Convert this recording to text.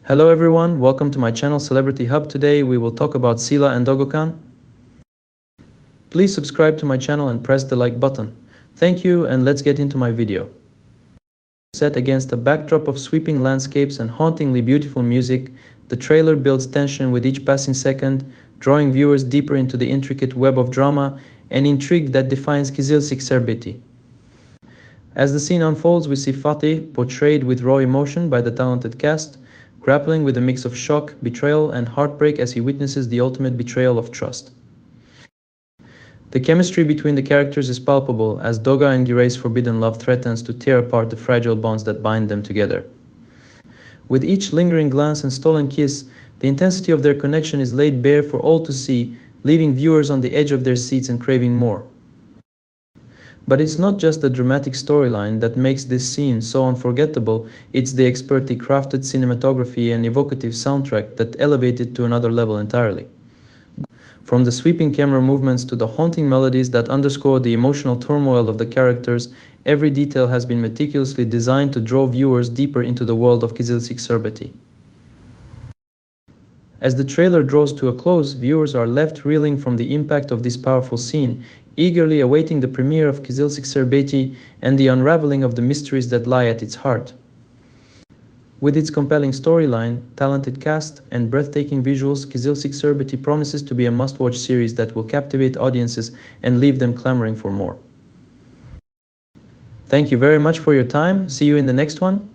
Hello everyone, welcome to my channel Celebrity Hub. Today we will talk about Sila and Dogokan. Please subscribe to my channel and press the like button. Thank you, and let's get into my video. Set against a backdrop of sweeping landscapes and hauntingly beautiful music, the trailer builds tension with each passing second, drawing viewers deeper into the intricate web of drama and intrigue that defines Kızılcık Şerbeti. As the scene unfolds, we see Fatih, portrayed with raw emotion by the talented cast, grappling with a mix of shock, betrayal, and heartbreak as he witnesses the ultimate betrayal of trust. The chemistry between the characters is palpable as Doğa and Giray's forbidden love threatens to tear apart the fragile bonds that bind them together. With each lingering glance and stolen kiss, the intensity of their connection is laid bare for all to see, leaving viewers on the edge of their seats and craving more. But it's not just the dramatic storyline that makes this scene so unforgettable, it's the expertly crafted cinematography and evocative soundtrack that elevate it to another level entirely. From the sweeping camera movements to the haunting melodies that underscore the emotional turmoil of the characters, every detail has been meticulously designed to draw viewers deeper into the world of Kızılcık Şerbeti. As the trailer draws to a close, viewers are left reeling from the impact of this powerful scene, eagerly awaiting the premiere of Kızılcık Şerbeti and the unraveling of the mysteries that lie at its heart. With its compelling storyline, talented cast, and breathtaking visuals, Kızılcık Şerbeti promises to be a must-watch series that will captivate audiences and leave them clamoring for more. Thank you very much for your time. See you in the next one.